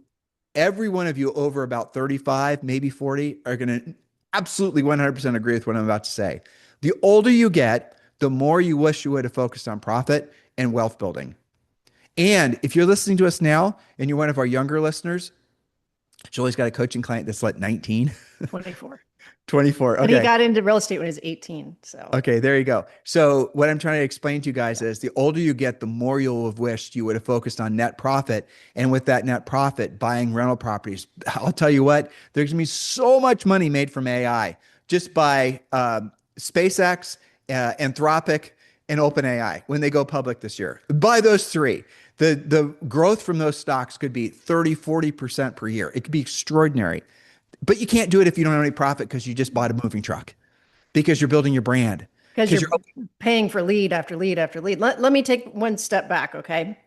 S3: every one of you over about 35, maybe 40, are going to absolutely 100% agree with what I'm about to say. The older you get, the more you wish you would have focused on profit and wealth building. And if you're listening to us now and you're one of our younger listeners, Julie's got a coaching client that's like 19.
S1: 24.
S3: 24. Okay.
S1: And he got into real estate when he was 18. So
S3: okay, there you go. So what I'm trying to explain to you guys is the older you get, the more you'll have wished you would have focused on net profit. And with that net profit, buying rental properties. I'll tell you what, there's gonna be so much money made from AI just by SpaceX, Anthropic, and OpenAI when they go public this year. Buy those three. The growth from those stocks could be 30, 40% per year. It could be extraordinary. But you can't do it if you don't have any profit because you just bought a moving truck, because you're building your brand.
S1: Because you're paying for lead after lead after lead. Let me take one step back, okay?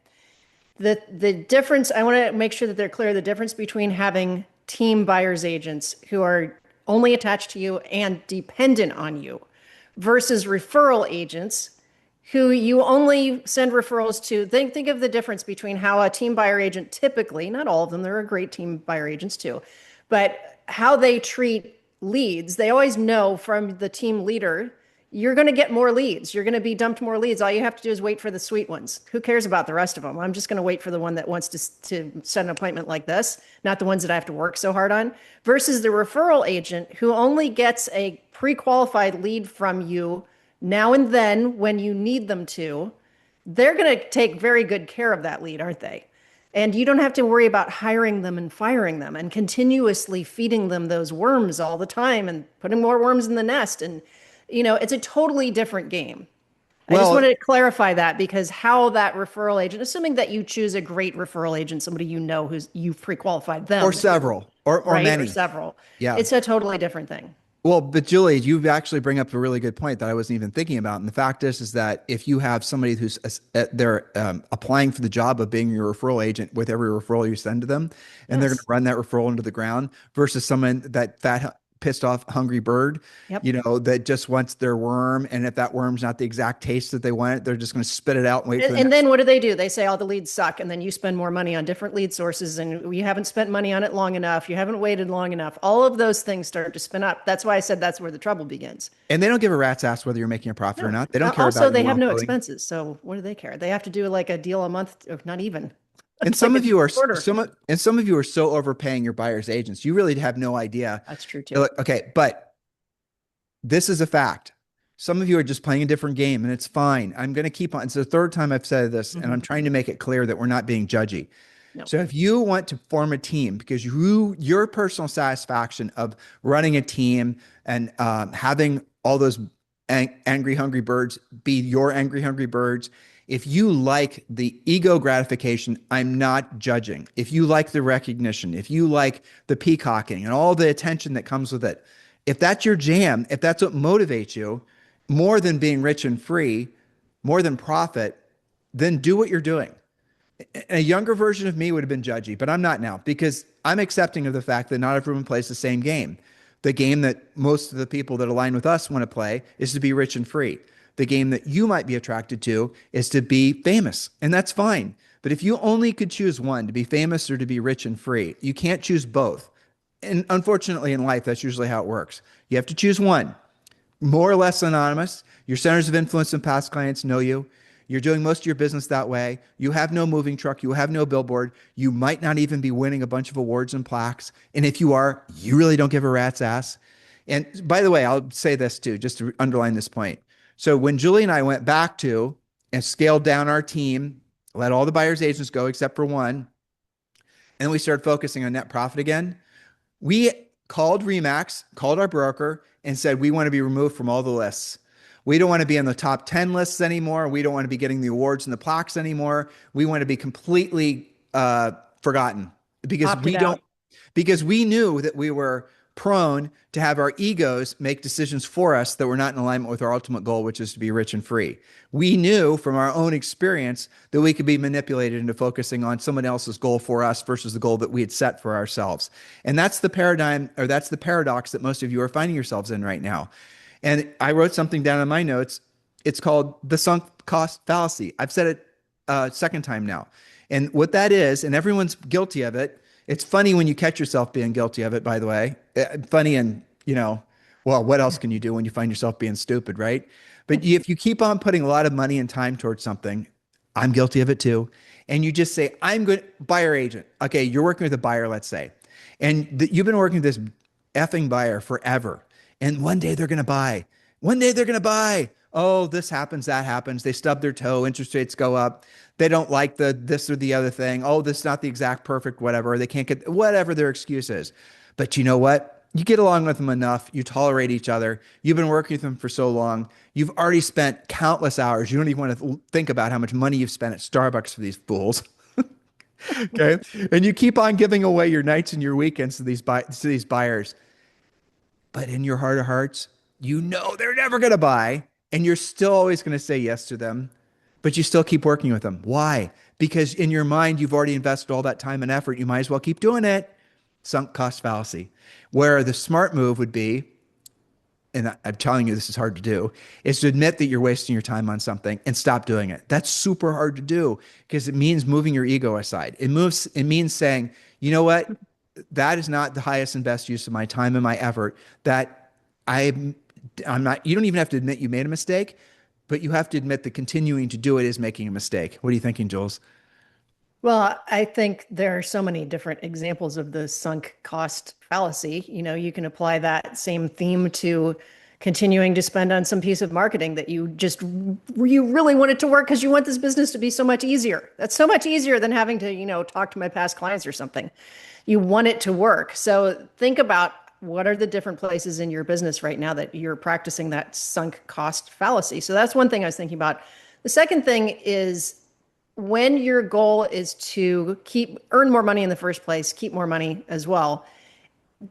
S1: The difference, I want to make sure that they're clear, the difference between having team buyers agents who are only attached to you and dependent on you versus referral agents who you only send referrals to. Think of the difference between how a team buyer agent typically, not all of them, there are great team buyer agents too, but how they treat leads. They always know from the team leader, you're going to get more leads. You're going to be dumped more leads. All you have to do is wait for the sweet ones. Who cares about the rest of them? I'm just going to wait for the one that wants to set an appointment like this, not the ones that I have to work so hard on, versus the referral agent who only gets a pre-qualified lead from you now and then when you need them to. They're going to take very good care of that lead, aren't they? And you don't have to worry about hiring them and firing them and continuously feeding them those worms all the time and putting more worms in the nest. And, it's a totally different game. I just wanted to clarify that, because how that referral agent, assuming that you choose a great referral agent, somebody who's you've pre-qualified them.
S3: Or several, or
S1: right,
S3: many.
S1: Or several.
S3: Yeah.
S1: It's a totally different thing.
S3: Well, but Julie, you actually bring up a really good point that I wasn't even thinking about. And the fact is that if you have somebody who's they're applying for the job of being your referral agent with every referral you send to them, and they're going to run that referral into the ground, versus someone that pissed off hungry bird, that just wants their worm. And if that worm's not the exact taste that they want, they're just going to spit it out and wait for it.
S1: And then what do? They say, the leads suck. And then you spend more money on different lead sources, and you haven't spent money on it long enough. You haven't waited long enough. All of those things start to spin up. That's why I said that's where the trouble begins.
S3: And they don't give a rat's ass whether you're making a profit or not. They don't care
S1: also,
S3: about
S1: Also, they have no expenses. So what do they care? They have to do like a deal a month, or not even.
S3: And some of you are so overpaying your buyer's agents. You really have no idea.
S1: That's true too.
S3: Okay, but this is a fact. Some of you are just playing a different game and it's fine. I'm going to keep on. It's the third time I've said this, and I'm trying to make it clear that we're not being judgy.
S1: No.
S3: So if you want to form a team because your personal satisfaction of running a team and having all those angry, hungry birds be your angry, hungry birds, if you like the ego gratification, I'm not judging. If you like the recognition, if you like the peacocking and all the attention that comes with it, if that's your jam, if that's what motivates you, more than being rich and free, more than profit, then do what you're doing. A younger version of me would have been judgy, but I'm not now because I'm accepting of the fact that not everyone plays the same game. The game that most of the people that align with us want to play is to be rich and free. The game that you might be attracted to is to be famous, and that's fine. But if you only could choose one, to be famous or to be rich and free, you can't choose both. And unfortunately in life, that's usually how it works. You have to choose one. More or less anonymous. Your centers of influence and past clients know you. You're doing most of your business that way. You have no moving truck. You have no billboard. You might not even be winning a bunch of awards and plaques. And if you are, you really don't give a rat's ass. And by the way, I'll say this too, just to underline this point. So when Julie and I went back to and scaled down our team, let all the buyer's agents go except for one, and we started focusing on net profit again, we called Remax, called our broker, and said, we want to be removed from all the lists. We don't want to be on the top 10 lists anymore. We don't want to be getting the awards and the plaques anymore. We want to be completely forgotten because because we knew that we were prone to have our egos make decisions for us that were not in alignment with our ultimate goal, which is to be rich and free. We knew from our own experience that we could be manipulated into focusing on someone else's goal for us versus the goal that we had set for ourselves. And that's the paradigm, or that's the paradox that most of you are finding yourselves in right now. And I wrote something down in my notes. It's called the sunk cost fallacy. I've said it a second time now. And what that is, and everyone's guilty of it. It's funny when you catch yourself being guilty of it, by the way. Funny and, well, what else can you do when you find yourself being stupid, right? But if you keep on putting a lot of money and time towards something, I'm guilty of it too. And you just say, I'm good, buyer agent. Okay, you're working with a buyer, let's say. And you've been working with this effing buyer forever. And one day they're going to buy. One day they're going to buy. Oh, this happens, that happens. They stub their toe, interest rates go up. They don't like this or the other thing. Oh, this is not the exact perfect whatever. They can't get whatever their excuse is. But you know what? You get along with them enough. You tolerate each other. You've been working with them for so long. You've already spent countless hours. You don't even want to think about how much money you've spent at Starbucks for these fools. Okay. And you keep on giving away your nights and your weekends to these buyers. But in your heart of hearts, you know they're never going to buy, and you're still always going to say yes to them, but you still keep working with them. Why? Because in your mind, you've already invested all that time and effort. You might as well keep doing it. Sunk cost fallacy. Where the smart move would be, and I'm telling you this is hard to do, is to admit that you're wasting your time on something and stop doing it. That's super hard to do because it means moving your ego aside. It means saying, you know what? That is not the highest and best use of my time and my effort. That I'm not, you don't even have to admit you made a mistake, but you have to admit that continuing to do it is making a mistake. What are you thinking, Jules?
S1: Well, I think there are so many different examples of the sunk cost fallacy. You can apply that same theme to continuing to spend on some piece of marketing that you really want it to work because you want this business to be so much easier. That's so much easier than having to, talk to my past clients or something. You want it to work. So think about what are the different places in your business right now that you're practicing that sunk cost fallacy. So that's one thing I was thinking about. The second thing is when your goal is to earn more money in the first place, keep more money as well.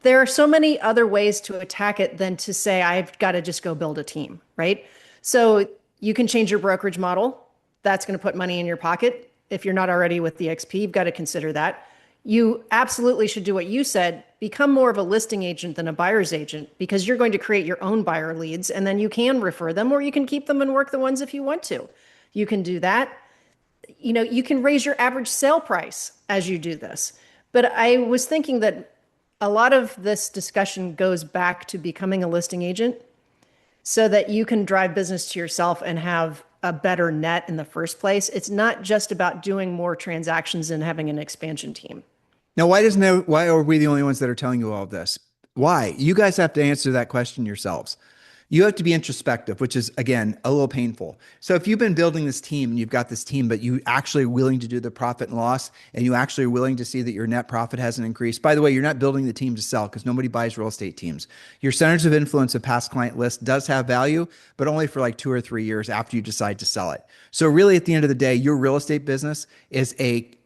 S1: There are so many other ways to attack it than to say, I've got to just go build a team, right? So you can change your brokerage model. That's going to put money in your pocket. If you're not already with the XP, you've got to consider that. You absolutely should do what you said, become more of a listing agent than a buyer's agent because you're going to create your own buyer leads and then you can refer them or you can keep them and work the ones if you want to. You can do that. You can raise your average sale price as you do this. But I was thinking that a lot of this discussion goes back to becoming a listing agent so that you can drive business to yourself and have a better net in the first place. It's not just about doing more transactions and having an expansion team.
S3: Now, why are we the only ones that are telling you all of this? Why? You guys have to answer that question yourselves. You have to be introspective, which is, again, a little painful. So if you've been building this team and you've got this team, but you actually are willing to do the profit and loss, and you actually are willing to see that your net profit hasn't increased. By the way, you're not building the team to sell because nobody buys real estate teams. Your centers of influence and past client list does have value, but only for like 2 or 3 years after you decide to sell it. So really, at the end of the day, your real estate business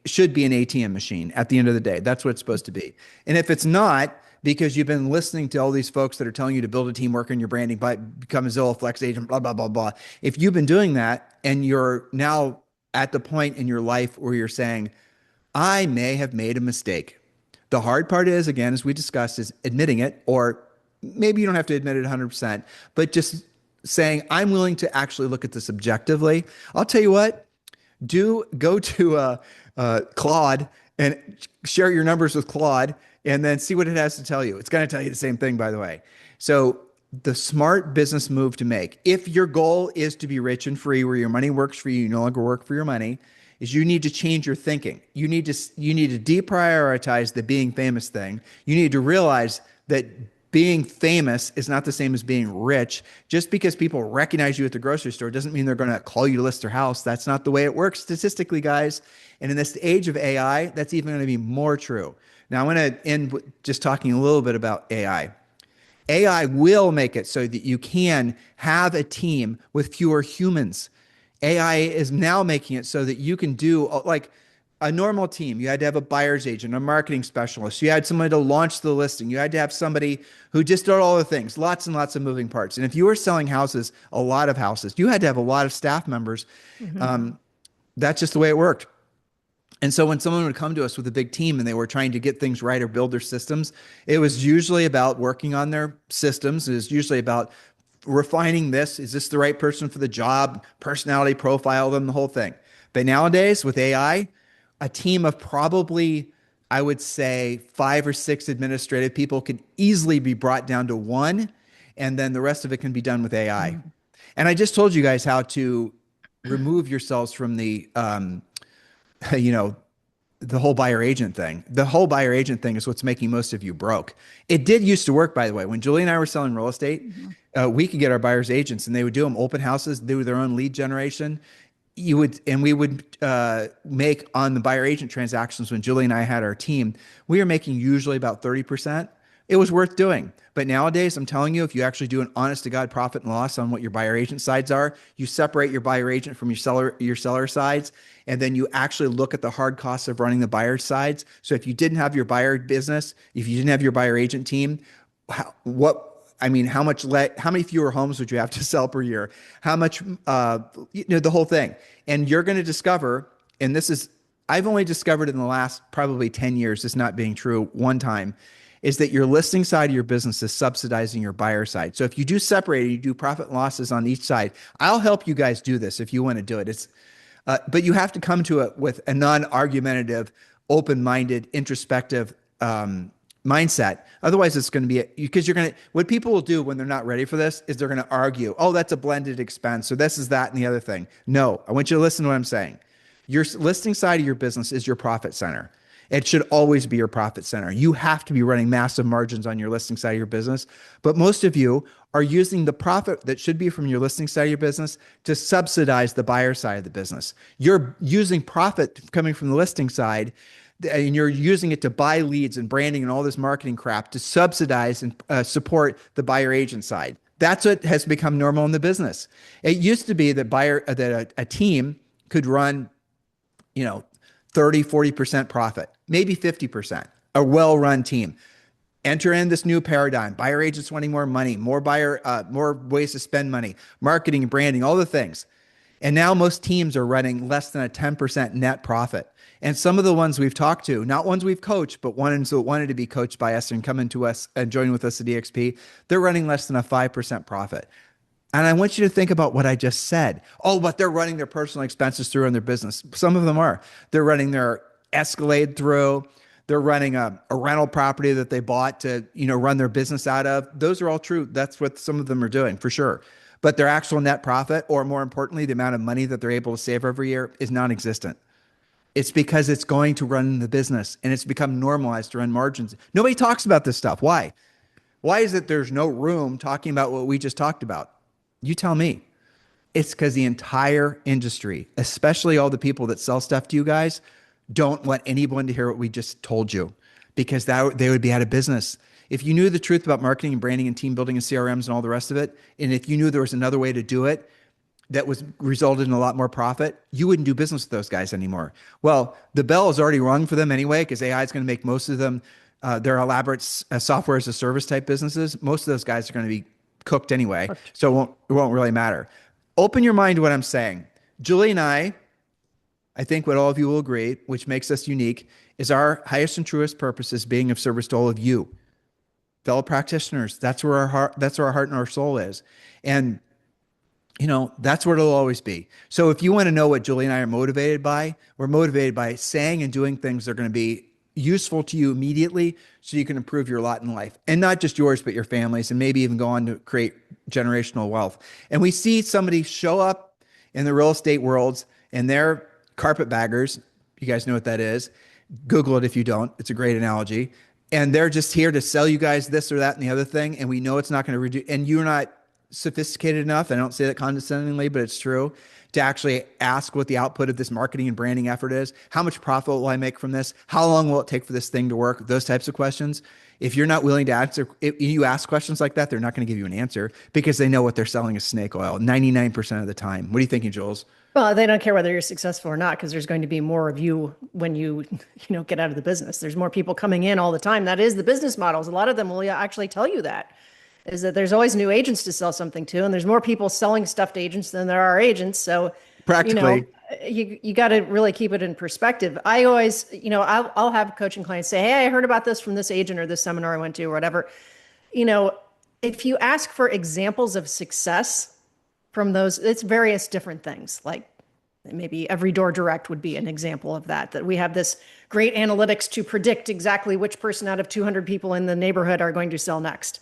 S3: should be an ATM machine at the end of the day. That's what it's supposed to be. And if it's not, because you've been listening to all these folks that are telling you to build a team, work on your branding, become a Zillow Flex agent, blah, blah, blah, blah. If you've been doing that and you're now at the point in your life where you're saying, I may have made a mistake. The hard part is, again, as we discussed, is admitting it, or maybe you don't have to admit it 100%, but just saying, I'm willing to actually look at this objectively. I'll tell you what, go to Claude and share your numbers with Claude and then see what it has to tell you. It's going to tell you the same thing, by the way. So the smart business move to make, if your goal is to be rich and free, where your money works for you, you no longer work for your money, is you need to change your thinking. You need to deprioritize the being famous thing. You need to realize that being famous is not the same as being rich. Just because people recognize you at the grocery store doesn't mean they're going to call you to list their house. That's not the way it works statistically, guys. And in this age of AI, that's even going to be more true. Now, I'm going to end with just talking a little bit about AI. AI will make it so that you can have a team with fewer humans. AI is now making it so that you can do like a normal team. You had to have a buyer's agent, a marketing specialist. You had somebody to launch the listing. You had to have somebody who just did all the things, lots and lots of moving parts. And if you were selling houses, a lot of houses, you had to have a lot of staff members. That's just the way it worked. And so when someone would come to us with a big team and they were trying to get things right or build their systems, it was usually about working on their systems. It was usually about refining this. Is this the right person for the job? Personality profile them, the whole thing. But nowadays with AI, a team of probably, I would say, 5 or 6 administrative people can easily be brought down to 1, and then the rest of it can be done with AI. And I just told you guys how to remove yourselves from the the whole buyer agent thing. The whole buyer agent thing is what's making most of you broke. It did used to work, by the way. When Julie and I were selling real estate, we could get our buyers agents and they would do them open houses, do their own lead generation. We would make on the buyer agent transactions when Julie and I had our team, we were making usually about 30%. It was worth doing. But nowadays, I'm telling you, if you actually do an honest to God profit and loss on what your buyer agent sides are, you separate your buyer agent from your seller sides, and then you actually look at the hard costs of running the buyer sides. So if you didn't have your buyer business, if you didn't have your buyer agent team, how many fewer homes would you have to sell per year? How much, the whole thing. And you're going to discover, and I've only discovered in the last probably 10 years, this not being true one time, is that your listing side of your business is subsidizing your buyer side. So if you do separate it, you do profit and losses on each side. I'll help you guys do this if you want to do it. But you have to come to it with a non-argumentative, open-minded, introspective mindset. Otherwise, it's going to be because what people will do when they're not ready for this is they're going to argue, oh, that's a blended expense. So this is that and the other thing. No, I want you to listen to what I'm saying. Your listing side of your business is your profit center. It should always be your profit center. You have to be running massive margins on your listing side of your business. But most of you are using the profit that should be from your listing side of your business to subsidize the buyer side of the business. You're using profit coming from the listing side, and you're using it to buy leads and branding and all this marketing crap to subsidize and support the buyer agent side. That's what has become normal in the business. It used to be that a team could run, 30, 40% profit, maybe 50%, a well-run team. Enter in this new paradigm, buyer agents wanting more money, more ways to spend money, marketing and branding, all the things. And now most teams are running less than a 10% net profit. And some of the ones we've talked to, not ones we've coached, but ones that wanted to be coached by us and come into us and join with us at EXP, they're running less than a 5% profit. And I want you to think about what I just said. Oh, but they're running their personal expenses through in their business. Some of them are. They're running their Escalade through. They're running a rental property that they bought to, run their business out of. Those are all true. That's what some of them are doing for sure. But their actual net profit, or more importantly, the amount of money that they're able to save every year, is non-existent. It's because it's going to run the business and it's become normalized to run margins. Nobody talks about this stuff. Why? Why is it there's no room talking about what we just talked about? You tell me. It's because the entire industry, especially all the people that sell stuff to you guys, don't want anyone to hear what we just told you because they would be out of business. If you knew the truth about marketing and branding and team building and CRMs and all the rest of it, and if you knew there was another way to do it that was resulted in a lot more profit, you wouldn't do business with those guys anymore. Well, the bell is already rung for them anyway because AI is going to make most of them their elaborate software as a service type businesses. Most of those guys are going to be cooked anyway, so it won't really matter. Open your mind to what I'm saying. Julie and I think what all of you will agree, which makes us unique, is our highest and truest purpose is being of service to all of you, fellow practitioners. That's where our heart and our soul is. And that's what it'll always be. So if you want to know what Julie and I are motivated by, we're motivated by saying and doing things that are going to be useful to you immediately so you can improve your lot in life, and not just yours, but your families, and maybe even go on to create generational wealth. And we see somebody show up in the real estate worlds and they're carpetbaggers. You guys know what that is. Google it if you don't. It's a great analogy. And they're just here to sell you guys this or that and the other thing. And we know it's not going to reduce, and you're not sophisticated enough, I don't say that condescendingly, but it's true, to actually ask what the output of this marketing and branding effort is. How much profit will I make from this? How long will it take for this thing to work? Those types of questions. If you're not willing to answer, if you ask questions like that, they're not going to give you an answer because they know what they're selling is snake oil 99% of the time. What are you thinking, Jules?
S1: Well, they don't care whether you're successful or not because there's going to be more of you when you get out of the business. There's more people coming in all the time. That is the business models. A lot of them will actually tell you that, is that there's always new agents to sell something to, and there's more people selling stuff to agents than there are agents. So
S3: practically,
S1: you got to really keep it in perspective. I always, I'll have coaching clients say, "Hey, I heard about this from this agent or this seminar I went to or whatever." If you ask for examples of success from those, it's various different things. Like maybe Every Door Direct would be an example of that we have this great analytics to predict exactly which person out of 200 people in the neighborhood are going to sell next.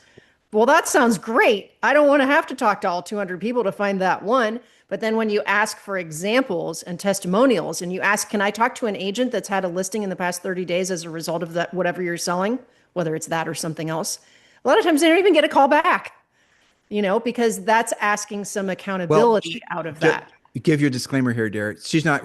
S1: Well, that sounds great. I don't want to have to talk to all 200 people to find that one. But then when you ask for examples and testimonials and you ask, can I talk to an agent that's had a listing in the past 30 days as a result of that, whatever you're selling, whether it's that or something else, a lot of times they don't even get a call back, because that's asking some accountability out of that.
S3: Give your disclaimer here, Derek. She's not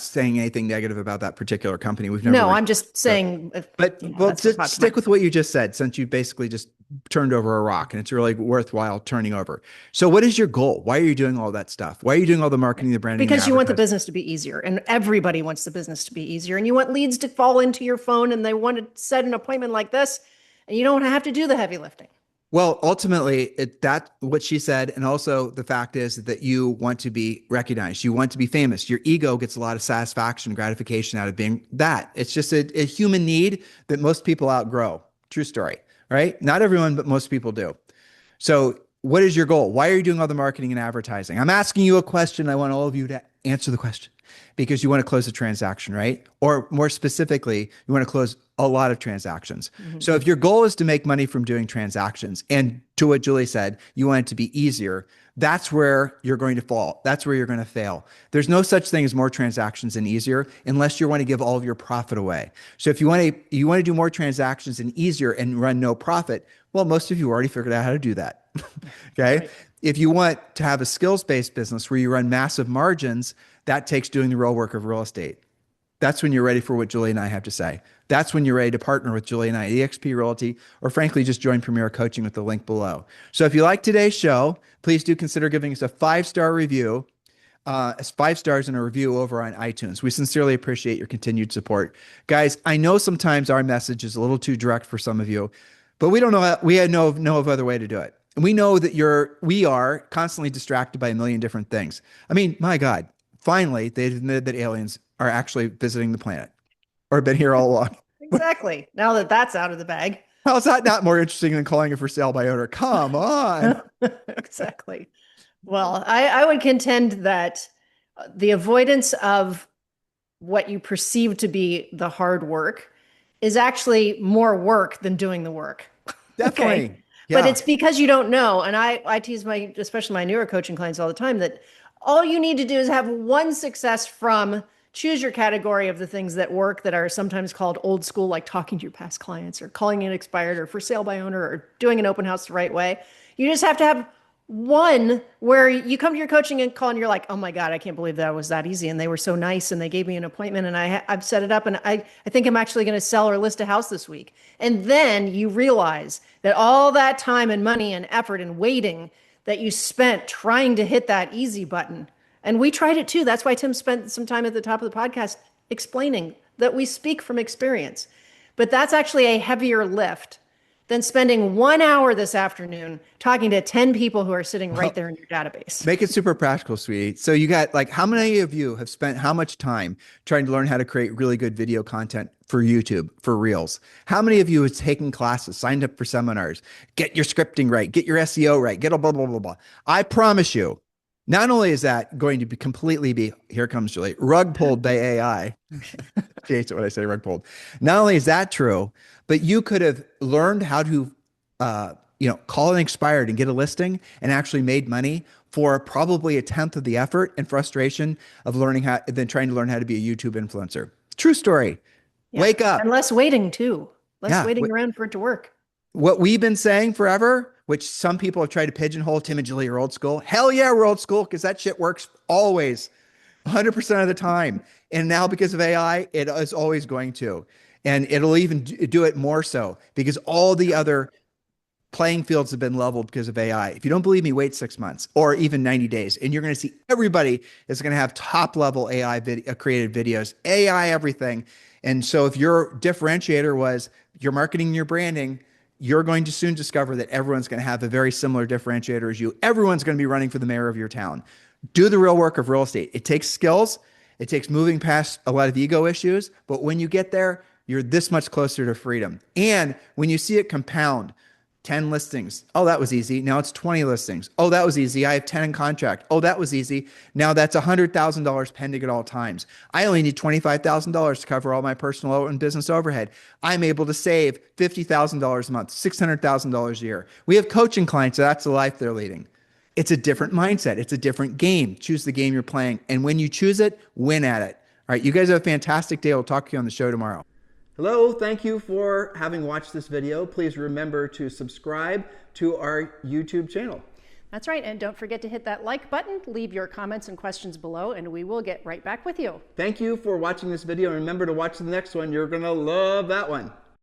S3: saying anything negative about that particular company.
S1: I'm just saying.
S3: Just stick with what you just said, since you basically just turned over a rock and it's really worthwhile turning over. So what is your goal? Why are you doing all that stuff? Why are you doing all the marketing, the branding?
S1: Because you want the business to be easier, and everybody wants the business to be easier, and you want leads to fall into your phone, and they want to set an appointment like this, and you don't have to do the heavy lifting.
S3: Well, ultimately, that's what she said. And also the fact is that you want to be recognized. You want to be famous. Your ego gets a lot of satisfaction, gratification out of being that. It's just a human need that most people outgrow. True story, right? Not everyone, but most people do. So what is your goal? Why are you doing all the marketing and advertising? I'm asking you a question. I want all of you to answer the question because you want to close a transaction, right? Or more specifically, you want to close a lot of transactions. Mm-hmm. So if your goal is to make money from doing transactions, and to what Julie said, you want it to be easier, that's where you're going to fall. That's where you're going to fail. There's no such thing as more transactions and easier unless you want to give all of your profit away. So if you want to do more transactions and easier and run no profit, well, most of you already figured out how to do that. Okay. Right. If you want to have a skills-based business where you run massive margins, that takes doing the real work of real estate. That's when you're ready for what Julie and I have to say. That's when you're ready to partner with Julie and I at eXp Realty, or frankly, just join Premier Coaching with the link below. So if you like today's show, please do consider giving us a 5-star review, 5 stars in a review over on iTunes. We sincerely appreciate your continued support. Guys, I know sometimes our message is a little too direct for some of you, but we don't know, we had no other way to do it. And we know that we are constantly distracted by a million different things. I mean, my God, finally, they've admitted that aliens are actually visiting the planet or been here all along.
S1: Exactly. Now that that's out of the bag.
S3: How is that not more interesting than calling it for sale by owner? Come on.
S1: Exactly. Well, I would contend that the avoidance of what you perceive to be the hard work is actually more work than doing the work.
S3: Definitely.
S1: Okay? Yeah. But it's because you don't know. And I tease especially my newer coaching clients all the time, that all you need to do is have one success from choose your category of the things that work that are sometimes called old school, like talking to your past clients or calling it expired or for sale by owner or doing an open house the right way. You just have to have one where you come to your coaching and call and you're like, oh my God, I can't believe that was that easy. And they were so nice and they gave me an appointment and I've set it up and I think I'm actually going to sell or list a house this week. And then you realize that all that time and money and effort and waiting that you spent trying to hit that easy button. And we tried it too. That's why Tim spent some time at the top of the podcast explaining that we speak from experience. But that's actually a heavier lift than spending 1 hour this afternoon talking to 10 people who are sitting right there in your database.
S3: Make it super practical, sweetie. So you got like, how many of you have spent how much time trying to learn how to create really good video content for YouTube, for Reels? How many of you have taken classes, signed up for seminars, get your scripting right, get your SEO right, get a blah, blah, blah, blah. I promise you, not only is that going to be completely here comes Julie, rug pulled by AI. She hates it when I say rug pulled. Not only is that true, but you could have learned how to, call an expired and get a listing and actually made money for probably a tenth of the effort and frustration of trying to learn how to be a YouTube influencer. True story. Yeah. Wake up.
S1: And less waiting too. Less waiting around for it to work.
S3: What we've been saying forever, which some people have tried to pigeonhole, Tim and Julie are old school. Hell yeah, we're old school because that shit works always, 100% of the time. And now because of AI, it is always going to. And it'll even do it more so because all the other playing fields have been leveled because of AI. If you don't believe me, wait 6 months or even 90 days. And you're going to see everybody is going to have top level AI created videos, AI everything. And so if your differentiator was your marketing and your branding, you're going to soon discover that everyone's going to have a very similar differentiator as you. Everyone's going to be running for the mayor of your town. Do the real work of real estate. It takes skills. It takes moving past a lot of ego issues. But when you get there, you're this much closer to freedom. And when you see it compound, 10 listings. Oh, that was easy. Now it's 20 listings. Oh, that was easy. I have 10 in contract. Oh, that was easy. Now that's $100,000 pending at all times. I only need $25,000 to cover all my personal and business overhead. I'm able to save $50,000 a month, $600,000 a year. We have coaching clients. So that's the life they're leading. It's a different mindset. It's a different game. Choose the game you're playing. And when you choose it, win at it. All right. You guys have a fantastic day. We'll talk to you on the show tomorrow. Hello, thank you for having watched this video. Please remember to subscribe to our YouTube channel.
S1: That's right, and don't forget to hit that like button, leave your comments and questions below, and we will get right back with you.
S3: Thank you for watching this video, and remember to watch the next one. You're gonna love that one.